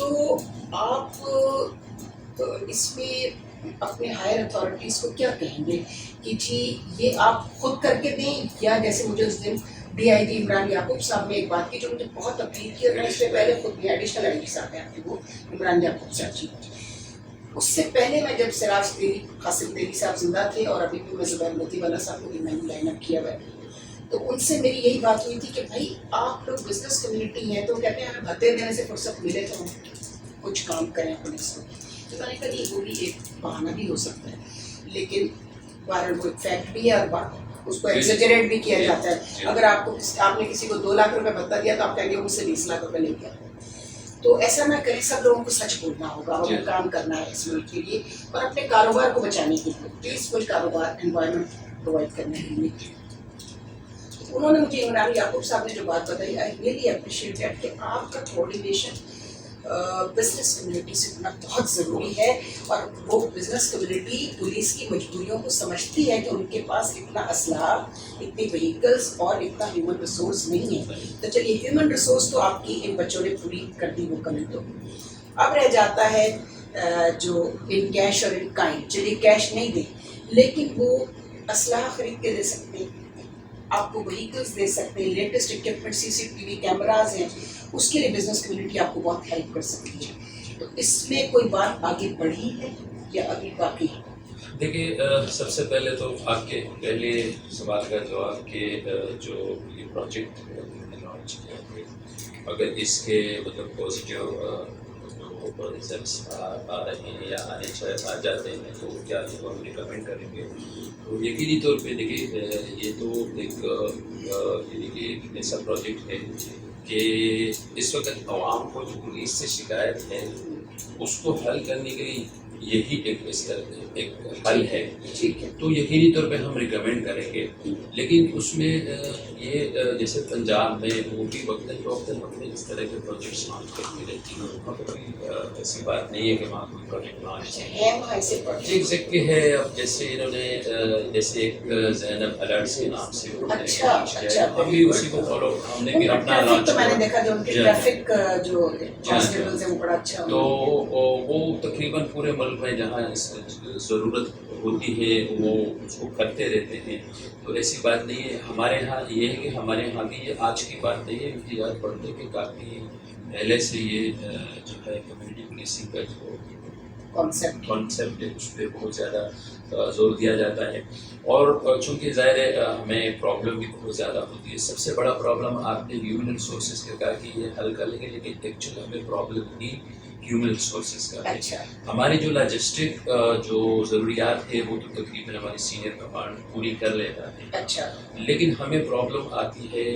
تو آپ اس میں اپنے ہائر اتھارٹیز کو کیا کہیں گے کہ جی یہ آپ خود کر کے دیں، یا جیسے مجھے اس دن ڈی آئی جی عمران یعقوب صاحب نے ایک بات کی جو مجھے بہت اپیل کی، اور میں اس سے پہلے خود بھی ایڈیشنل آئی جی صاحب ہیں آپ کے، وہ عمران یعقوب صاحب جی، اس سے پہلے میں جب سراج تیری قاسم تیری صاحب زندہ تھے اور ابھی بھی میں زبیر موتی والا صاحب کو بھی میں نے لائن اپ کیا ہوا ہے، تو ان سے میری یہی بات ہوئی تھی کہ بھائی آپ لوگ بزنس کمیونٹی ہیں، تو کہتے ہیں ہمیں بھتے دینے سے فرصت ملے تو ہم کچھ کام کریں پولیس کو، تو میں نے کہا یہ وہ بھی ایک بہانہ بھی ہو سکتا ہے، لیکن بہرحال وہ ایک فیکٹ بھی ہے اور بات اس کو ایگزیجریٹ بھی کیا جاتا ہے۔ اگر آپ کو آپ نے کسی کو 2 لاکھ روپے بھتہ دیا تو آپ کہیں گے مجھ سے 20 لاکھ روپے لے گیا، تو ایسا نہ کریں، سب لوگوں کو سچ بولنا ہوگا اور کام کرنا ہے اس ملک کے لیے اور اپنے کاروبار کو بچانے کے لیے، پیسفل کاروبار انوائرمنٹ پرووائڈ کرنے کے لیے۔ انہوں نے مجھے عمران یعقوب صاحب نے جو بات بتائی، آئی ریئلی اپریشیٹ دیٹ کہ آپ کا کوآرڈینیشن بزنس کمیونٹی سے ہونا بہت ضروری ہے، اور وہ بزنس کمیونٹی پولیس کی مجبوریوں کو سمجھتی ہے کہ ان کے پاس اتنا اسلحہ، اتنی وہیکلس اور اتنا ہیومن ریسورس نہیں ہے۔ تو چلیے ہیومن ریسورس تو آپ کی ان بچوں نے پوری کر دی، وہ کمی تو اب رہ جاتا ہے جو ان کیش اور ان کائنڈ، چلیے کیش نہیں دیں لیکن وہ اسلحہ خرید کے دے سکتے ہیں، آپ کو وہیکلس دے سکتے ہیں، لیٹسٹ اکوپمنٹ CCTV کیمراز ہیں، اس کے لیے بزنس کمیونٹی آپ کو بہت ہیلپ کر سکتی ہے۔ تو اس میں کوئی بات آگے بڑھی ہے یا ابھی باقی ہے؟ دیکھیے سب سے پہلے تو آپ کے پہلے سوال کا جواب کہ جو یہ پروجیکٹ لانچ کیا ہے، اگر اس کے مطلب پازیٹیو جو ریزلٹس آ رہے ہیں یا آ جاتے ہیں تو کیا ہم ریکمینڈ کریں گے؟ تو یقینی طور پہ دیکھیے یہ تو ایک ایسا پروجیکٹ ہے کہ اس وقت عوام کو جو پولیس سے شکایت ہے اس کو حل کرنے کے لیے یہی ایک حل ہے، تو یقینی طور پہ ہم ریکمینڈ کریں گے۔ لیکن اس میں یہ جیسے پنجاب میں وہ بھی وقتاً فوقتاً اپنے اس طرح کے پروجیکٹس لانچ کرتی رہتی ہیں، وہاں پہ کوئی ایسی بات نہیں ہے کہ وہاں کوئی پروجیکٹ لانچ ہے۔ ایگزیکٹلی ہے، اب جیسے انہوں نے جیسے ایک زینب الرٹس کے نام سے ہم بھی اسی کو فالو، ہم نے بھی اپنا لانچ کیا، تو وہ تقریباً پورے ملک میں جہاں اس ضرورت ہوتی ہے وہ اس کو کرتے رہتے ہیں، تو ایسی بات نہیں ہے۔ ہمارے ہاں یہ ہے کہ ہمارے ہاں بھی یہ آج کی بات نہیں ہے، امتیاز پڑھنے کے کافی پہلے سے یہ جو ہے کمیونٹی پولیسنگ کا جو کانسیپٹ ہے اس پہ بہت زیادہ زور دیا جاتا ہے، اور چونکہ ظاہر ہے ہمیں پرابلم بھی بہت زیادہ ہوتی ہے۔ سب سے بڑا پرابلم آپ نے ہیومن ریسورسز کا کہا کہ یہ حل کر لیں گے، لیکن ایکچولی ہمیں پرابلم بھی ہیومن ریسورسز کا ہے۔ ہماری جو لاجسٹک جو ضروریات ہے وہ تو تقریباً ہماری سینئر کمانڈ پوری کر لیتا ہے، لیکن ہمیں پرابلم آتی ہے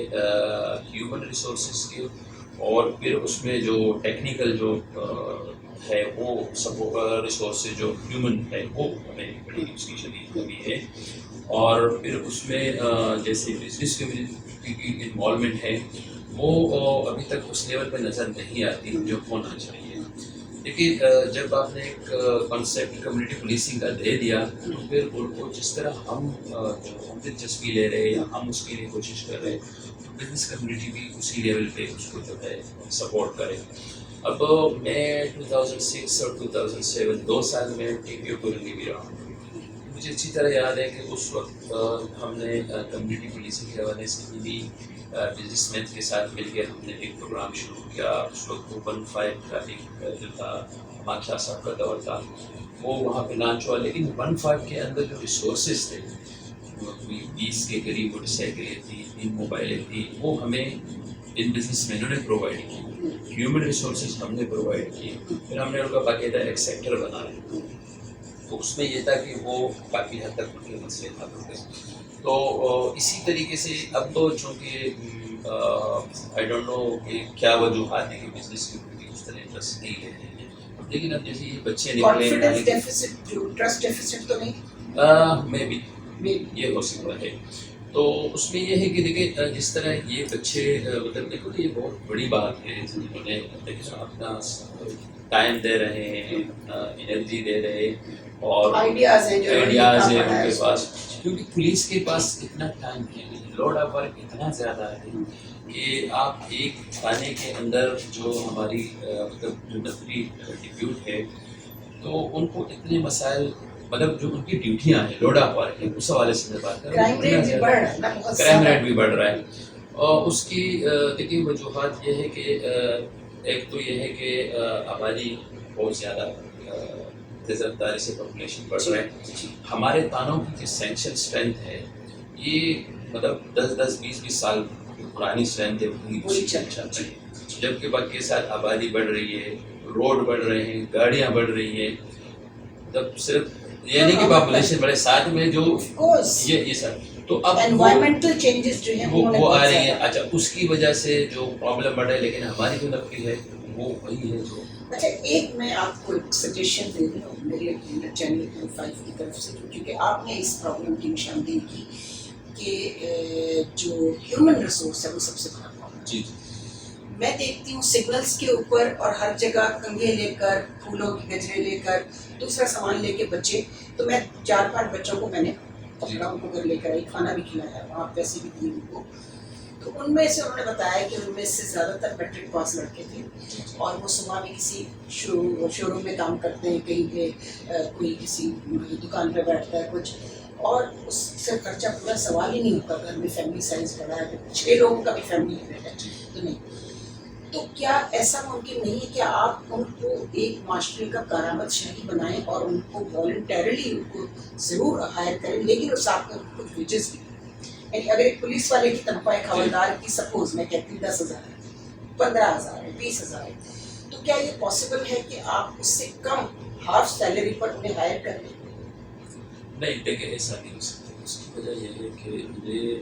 ہیومن ریسورسز کی، اور پھر اس میں جو ٹیکنیکل جو ہے وہ سب ریسورسز جو ہیومن ہے وہ ہمیں بڑی اس کی شدید کمی ہے، اور پھر اس میں جیسے بزنس کمیونٹی کی انوالومنٹ ہے وہ ابھی تک اس لیول پہ نظر نہیں آتی جو ہونا چاہیے۔ دیکھیے جب آپ نے ایک کانسیپٹ کمیونٹی پولیسنگ کا دے دیا تو پھر ان کو جس طرح ہم دلچسپی لے رہے ہیں یا ہم اس کے لیے کوشش کر رہے ہیں، بزنس کمیونٹی بھی اسی لیول پہ اس کو جو ہے سپورٹ کرے۔ اب میں 2006 اور 2007 2 سال میں TPO کو رہی بھی رہا ہوں، مجھے اچھی طرح یاد ہے کہ اس وقت ہم نے کمیونٹی پولیسنگ کے حوالے سے بھی بزنس مین کے ساتھ مل کے ہم نے ایک پروگرام شروع کیا۔ اس وقت وہ 15 کا ایک جو تھا امان شاہ صاحب کا دور تھا وہ وہاں پہ لانچ ہوا، لیکن 15 کے اندر جو ریسورسز تھے 20 کے قریب موٹر سائیکلیں تھی، 3 موبائلیں تھیں، وہ ہمیں ان بزنس مینوں نے پرووائڈ کی، ہیومن ریسورسز ہم نے پرووائڈ کی، پھر ہم نے ان کا باقاعدہ ایک سیکٹر بنایا، تو اس میں یہ تھا کہ وہ کافی حد تک ان کے مسئلے حل ہو گئے۔ تو اسی طریقے سے اب تو چونکہ آئی ڈونٹ نو کہ کیا وجوہات ہیں کہ بزنس کی اس طرح انٹرسٹ نہیں لیتے ہیں، لیکن اب جیسے یہ بچے نکلے میں بھی یہ ہو سکتا ہے، تو اس میں یہ ہے کہ دیکھیں جس طرح یہ بچے مطلب دیکھو یہ بہت بڑی بات ہے، جنہوں نے اپنا ٹائم دے رہے ہیں، انرجی دے رہے ہیں اور آئیڈیاز ہیں ان کے پاس، کیونکہ پولیس کے پاس اتنا ٹائم ہے، لوڈ آف ورک اتنا زیادہ ہے کہ آپ ایک تھانے کے اندر جو ہماری مطلب جو نفری ڈپیوٹ ہے تو ان کو اتنے مسائل مطلب جو ان کی ڈیوٹیاں ہیں لوڈ آف ورک ہے اس حوالے سے میں بات کر رہا ہوں، کرائم ریٹ بھی بڑھ رہا ہے اور اس کی دیکھیے وجوہات یہ ہے کہ ایک تو یہ ہے کہ آبادی بہت زیادہ تیز رفتاری سے پاپولیشن بڑھ رہا ہے، ہمارے تانوں کی جو سینکشن اسٹرینتھ ہے یہ مطلب 10-20 سال پرانی اسٹرینتھ ہے وہی چل رہی ہے، جبکہ وقت کے ساتھ آبادی بڑھ رہی ہے، روڈ بڑھ رہے ہیں، گاڑیاں بڑھ رہی ہیں، تب صرف یہ نہیں کہ پاپولیشن بڑھے ساتھ میں جو یہ سر تو اب انوائرمنٹل چینجز جو ہیں وہ آ رہی ہیں، اچھا اس کی وجہ سے جو پرابلم بڑھ رہا ہے، لیکن ہماری جو نفری ہے وہ وہی ہے جو اچھا ایک میں آپ کو ایک سجیشن دے رہی ہوں میرے چینل M5 کی طرف سے، کیونکہ آپ نے اس پرابلم کی نشاندہی کی کہ جو ہیومن ریسورس ہے وہ سب سے بڑا پرابلم جی میں دیکھتی ہوں سگنلز کے اوپر اور ہر جگہ کنگھے لے کر پھولوں کی گجرے لے کر دوسرا سامان لے کے بچے، تو میں 4-5 بچوں کو میں نے پکڑا، ان کو گھر لے کر آئی، کھانا بھی کھلایا، وہاں پیسے بھی دیے ان کو، تو ان میں سے انہوں نے بتایا کہ ان میں سے زیادہ تر میٹرک پاس لڑکے تھے اور وہ صبح میں کسی شو روم میں کام کرتے ہیں، کہیں پہ کوئی کسی دکان پہ بیٹھتا ہے کچھ، اور اس سے خرچہ پورا سوال ہی نہیں ہوتا، گھر میں فیملی سائز بڑا ہے، 6 لوگوں کا بھی فیملی ہے تو نہیں، تو کیا ایسا ممکن نہیں ہے کہ آپ ان کو ایک معاشرے کا کارآمد شہری بنائیں اور ان کو والنٹیرلی ان کو ضرور ہائر کریں، لیکن اس آپ کو کچھ ویجز بھی، یعنی اگر ایک پولیس والے کی تنخواہ ایک حوالدار کی سپوز میں کہتی 10,000 ہے، 15,000 ہے، 20,000 ہے، تو کیا یہ پاسبل ہے کہ آپ اس سے کم ہاف سیلری پر انہیں ہائر کر لیں؟ نہیں دیکھیں ایسا نہیں ہو سکتا، اس کی وجہ یہ ہے کہ یہ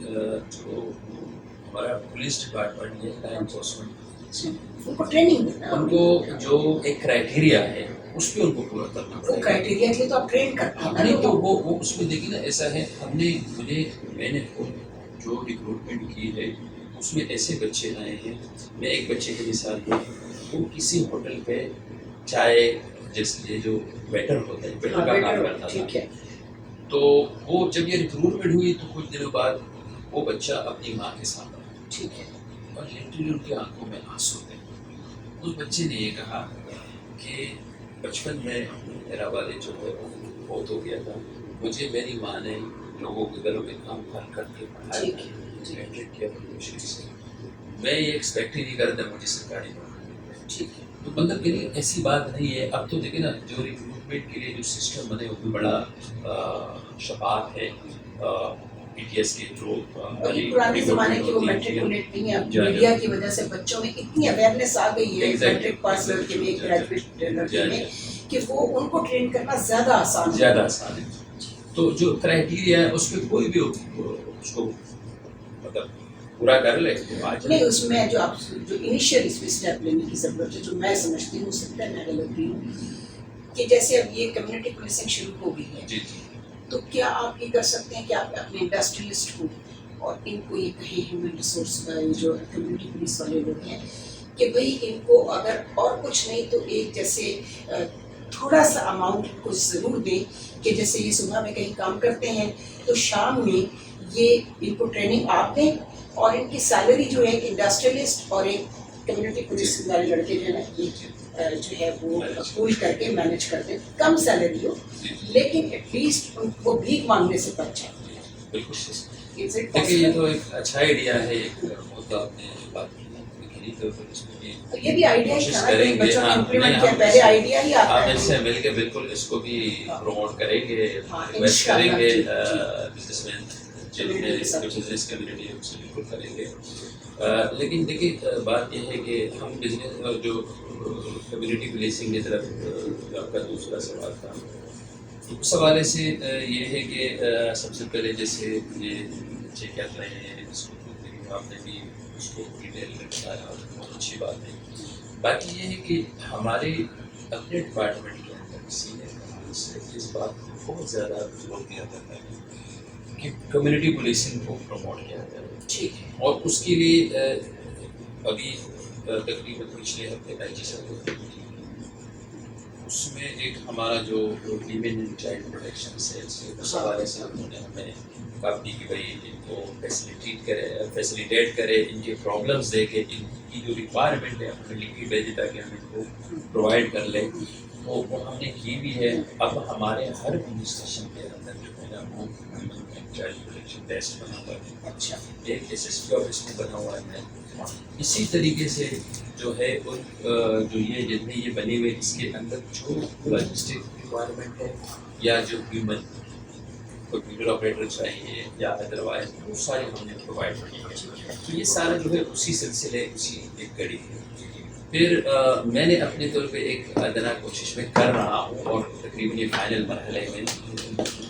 جو ہمارا پولیس ڈپارٹمنٹ ہے لا انفورسمنٹ، ان کو ٹریننگ دینا، ان کو جو ایک کرائٹیریا ہے اس پہ ان کو پورا کرنا وہ پڑے گا، کرائٹیریا کے لیے تو آپ ٹرین کرتے ہیں نہیں تو وہ اس میں دیکھیے نا ایسا ہے میں نے جو ریکروٹمنٹ کی ہے اس میں ایسے بچے آئے ہیں، میں ایک بچے کی مثال دوں، وہ کسی ہوٹل پہ چائے جیسے جو ویٹر ہوتا ہے ویٹر کا کام کرتا ٹھیک تھا، ہے، تو وہ جب یہ ریکروٹمنٹ ہوئی تو کچھ دنوں بعد وہ بچہ اپنی ماں کے ساتھ آیا ٹھیک ہے، اور لٹرلی ان کی آنکھوں میں آنسو تھے، اس بچے نے یہ کہا کہ بچپن میں میرا والد جو ہے وہ بہت ہو گیا تھا، مجھے میری ماں نے لوگوں کے گھروں میں کام کر کے پڑھایا، میٹرک کیا پروموشن سے، میں یہ ایکسپیکٹ ہی نہیں کرتا مجھے سرکاری نوکری، ٹھیک ہے، تو مطلب کہ ایسی بات نہیں ہے، اب تو دیکھیں نا جو ریکروٹمنٹ کے لیے جو سسٹم بنے وہ بھی بڑا شفاف ہے، پی ٹی ایس کے تھرو، پرانے زمانے کی وہ میٹریکولیٹ نہیں ہے، میڈیا کی وجہ سے بچوں میں اتنی اویئرنیس آ گئی ہے میٹرک پاس لڑکے میں، گریجویٹ لڑکے میں، کہ وہ ان کو ٹرین کرنا زیادہ آسان ہے، تو جو کرائٹیریا ہے اس پہ کوئی بھی اس کو مطلب پورا کر لے نہیں، اس میں جو آپ جو انیشیل اس پہ اسٹیپ لینے کی ضرورت ہے، جو میں سمجھتی ہوں، اس سے میں غلط بھی ہوں، کہ جیسے اب یہ کمیونٹی پولیسنگ شروع ہو گئی ہے، تو کیا آپ یہ کر سکتے ہیں کہ آپ اپنے انڈسٹریلسٹ کو اور ان کو یہ کہیں ہیومن ریسورس کا جو کمیونٹی پولیس والے لوگ ہیں کہ بھائی ان کو اگر اور کچھ نہیں تو ایک جیسے تھوڑا سا اماؤنٹ کو ضرور دیں کہ جیسے یہ صبح میں کہیں کام کرتے ہیں تو شام میں یہ ان کو ٹریننگ آپ دیں، اور ان کی سیلری جو ہے ایک انڈسٹریلسٹ اور ایک کمیونٹی پولیس والے لڑکے جو ہے نا جو ہے وہ پول کر کے مینیج کر دیں، کم سیلری ہو لیکن ایٹ لیسٹ ان کو بھیک مانگنے سے بچ جائے۔ بالکل دیکھیے یہ تو ایک اچھا آئیڈیا ہے، ایک بہت آپ نے بات کی ہے، تو اس میں یہ بھی آئیڈیا کوشش کریں گے، بچوں نے امپلیمنٹ کیا، پہلے آئیڈیا ہی آتا آپ ہے، ان سے مل کے بالکل اس کو بھی پروموٹ کریں گے، ریکویسٹ کریں گے business man business community in سے بالکل کریں گے، لیکن دیکھیے بات یہ ہے کہ ہم بزنس جو کمیونٹی پولیسنگ کی طرف آپ کا دوسرا سوال تھا، اس حوالے سے یہ ہے کہ سب سے پہلے جیسے یہ بچے کر رہے ہیں اس کو آپ نے بھی اس کو ڈیٹیل میں بتایا، بہت اچھی بات ہے، باقی یہ ہے کہ ہمارے اپنے ڈپارٹمنٹ کے اندر سینئر کمانڈر سے اس بات کو بہت زیادہ زور دیا جاتا ہے کہ کمیونٹی پولیسنگ کو پروموٹ کیا جائے. ٹھیک ہے. اور اس کے لیے ابھی تقریباً پچھلے ہفتے کا جس ہفتے اس میں ایک ہمارا جو women and child protection cell سے اس حوالے سے انہوں نے ہمیں کہا کہ بھائی ان کو فیسیلیٹیٹ کرے, ان کے پرابلمس دے کے ان کی جو ریکوائرمنٹ ہے ہمیں لکھ کے بھیجے تاکہ ہم ان کو پرووائڈ کر لیں. وہ ہم نے کی بھی ہے. اب ہمارے ہر پولیس اسٹیشن کے اندر جو ہے نا وہ چائلڈ پروٹیکشن ٹیسٹ بنا ہوا ہے. اچھا. ایک ایس ایس پی آفس میں بنا ہوا ہے. اسی طریقے سے جو ہے جو یہ جتنے یہ بنے ہوئے اس کے اندر جو لاجسٹک ریکوائرمنٹ ہے یا جو ہیومن کمپیوٹر آپریٹر چاہیے یا ادروائز وہ سارے ہم نے پرووائڈ کی ہے. تو یہ سارا جو ہے اسی سلسلے اسی ایک کڑی ہے. پھر میں نے اپنے طور پہ ایک ادنا کوشش میں کر رہا ہوں اور تقریباً یہ فائنل مرحلے میں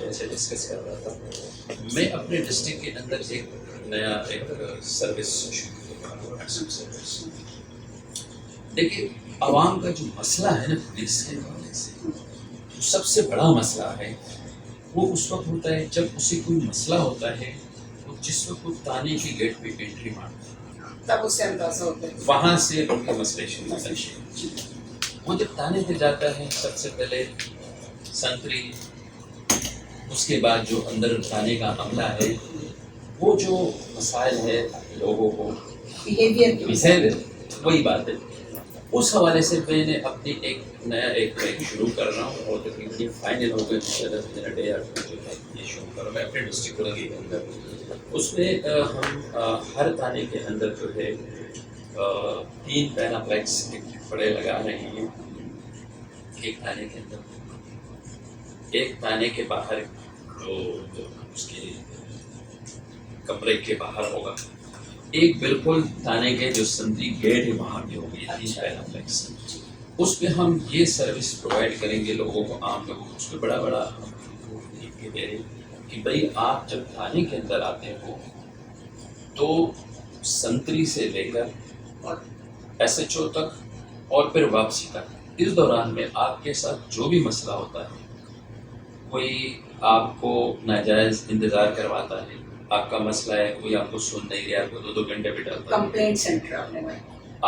ایسے ڈسکس کر رہا تھا. میں اپنے ڈسٹرکٹ کے اندر ایک نیا ایک سروس شروع کر رہا ہوں. سروس دیکھیے عوام کا جو مسئلہ ہے نا پولیس کے حوالے سے جو سب سے بڑا مسئلہ ہے وہ اس وقت ہوتا ہے جب اسے کوئی مسئلہ ہوتا ہے تو جس وقت وہ تانے کے گیٹ پہ انٹری مارتا ہے تب اس سے اندازہ ہوتا ہے وہاں سے ان کے مسئلے شروع ہوتے ہیں. وہ جب تانے پہ جاتا ہے سب سے پہلے سنتری, اس کے بعد جو اندر تانے کا عملہ ہے وہ جو مسائل ہے لوگوں کو بیہیویئر وہی بات ہے. اس حوالے سے میں نے اپنی ایک نیا ایک شروع کر رہا ہوں اور تقریباً فائنل ہو گئے ڈے جو ہے یہ شروع کر رہا ہوں میں اپنے ڈسٹرکٹ کے اندر. اس میں ہم ہر تانے کے اندر جو ہے 3 پیناپلیکس بڑے لگا رہے ہیں. ایک تانے کے اندر, ایک تانے کے باہر جو اس کے کمرے کے باہر ہوگا, ایک بالکل تانے کے جو سنتری گیٹ ہے وہاں بھی ہوگی 3 پیناپلیکس. اس پہ ہم یہ سروس پرووائڈ کریں گے لوگوں کو, عام لوگوں کو. اس پہ بڑا ہم لکھ کے دے رہے ہیں کہ بھائی آپ جب تھانے کے اندر آتے ہو تو سنتری سے لے کر ایس ایچ او تک اور پھر واپسی تک اس دوران میں آپ کے ساتھ جو بھی مسئلہ ہوتا ہے, کوئی آپ کو ناجائز انتظار کرواتا ہے, آپ کا مسئلہ ہے, کوئی آپ کو سن نہیں رہا, کوئی 2 گھنٹے بٹھاتا ہے, کمپلینٹ سینٹر آپ نے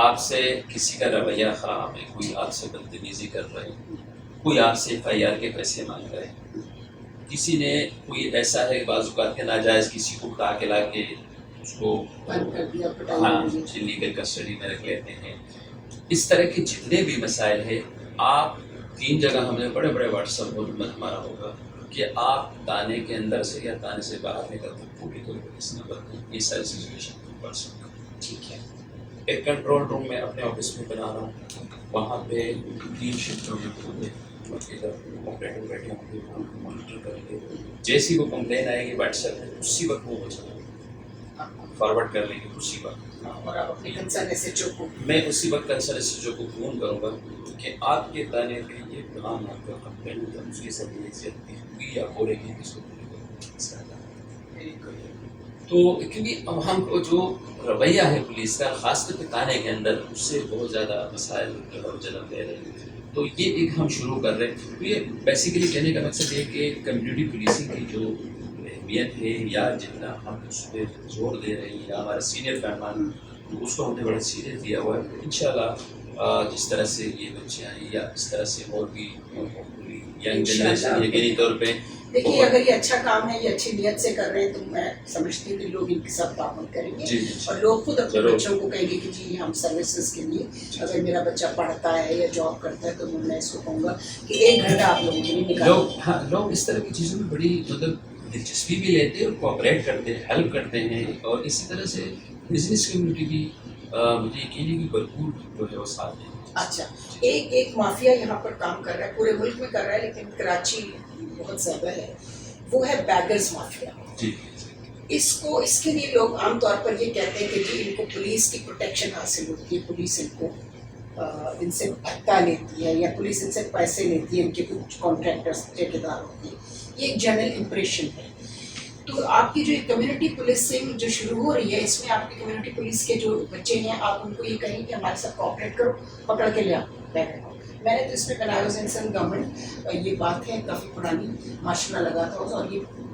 آپ سے کسی کا رویہ خراب ہے, کوئی آپ سے بدتمیزی کر رہے ہیں, کوئی آپ سے ایف آئی آر کے پیسے مانگ رہے ہیں, کسی نے کوئی ایسا ہے بعض اوقات کے ناجائز کسی کو اٹھا کے لا کے اس کو لیگل کسٹڈی میں رکھ لیتے ہیں. اس طرح کے جتنے بھی مسائل ہیں آپ 3 جگہ ہم نے بڑے بڑے واٹس ایپ گروپ میں ہمارا ہوگا کہ آپ تانے کے اندر سے یا تانے سے باہر نکل کر پوری طور پر اس نمبر یہ ساری سچویشن پڑھ سکتے ہیں. ٹھیک ہے. ایک کنٹرول روم میں اپنے آفس میں بنا رہا ہوں, وہاں پہ 3 شفٹوں میں پورے آپریٹر بیٹھے ہوں گے, مانیٹر کریں گے. جیسی وہ کمپلین آئے گی واٹس ایپ پہ اسی وقت وہ ہو جائے فارورڈ کر لیں گے اسی وقت. اور آپ اپنے کنسرن ایس ایچ او کو میں اسی وقت کنسرن ایس ایچ او کو فون کروں گا کہ آپ کے تانے پہ یہ کام آپ کا کمپلین ہوتا ہے, اس کی سب زیادتی ہوگی یا ہو رہی ہے, اس کو تو کیونکہ اب ہم کو جو رویہ ہے پولیس کا خاص طور پہ تانے کے اندر اس سے بہت زیادہ مسائل جنم دے رہے ہیں. تو یہ ایک ہم شروع کر رہے ہیں. تو یہ بیسیکلی کہنے کا مقصد یہ کہ کمیونٹی پولیسنگ کی جو اہمیت ہے یا جتنا ہم اس پہ زور دے رہے ہیں یا ہمارے سینئر پیمان اس کو ہم نے بڑا سیریس دیا ہوا ہے. انشاءاللہ جس طرح سے یہ بچے آئیں یا اس طرح سے اور بھی ینگ جنریشن یقینی طور پہ دیکھیے اگر یہ اچھا کام ہے, یہ اچھی نیت سے کر رہے ہیں تو میں سمجھتی ہوں کہ لوگ ان کے ساتھ تعاون کریں گے اور لوگ خود اپنے بچوں کو کہیں گے کہ جی ہم سروسز کے لیے اگر میرا بچہ پڑھتا ہے یا جاب کرتا ہے تو میں اس کو کہوں گا کہ 1 گھنٹہ آپ لوگوں کے لیے نکالیں. لوگ اس طرح کی چیزوں میں بڑی دلچسپی بھی لیتے ہیں اور کوآپریٹ کرتے ہیں, ہیلپ کرتے ہیں. اور اسی طرح سے بزنس کمیونٹی بھی مجھے یقین ہے کہ بھرپور جو ہے وہ ساتھ ہیں. اچھا, ایک مافیا یہاں پر کام کر رہا ہے, پورے ملک میں کر رہا ہے لیکن کراچی بہت زیادہ ہے, وہ ہے بیگرز مافیا. جی, اس کے لیے لوگ عام طور پر یہ کہتے ہیں کہ جی ان کو پولیس کی پروٹیکشن حاصل ہوتی ہے, پولیس ان کو ان سے بھتہ لیتی ہے یا پولیس ان سے پیسے لیتی ہے, ان کے کچھ کانٹریکٹرس ٹھیکیدار ہوتے ہیں. یہ ایک جنرل امپریشن ہے. تو آپ کی جو کمیونٹی پولیسنگ جو شروع ہو رہی ہے اس میں آپ کی کمیونٹی پولیس کے جو بچے ہیں آپ ان کو یہ کہیں کہ ہمارے ساتھ کوآپریٹ کرو, پکڑ کے لے آؤ بیٹھ. میں نے تو اس میں بنایا گورنمنٹ یہ بات ہے کافی پرانی ماشاء اللہ لگا تھا اور یہ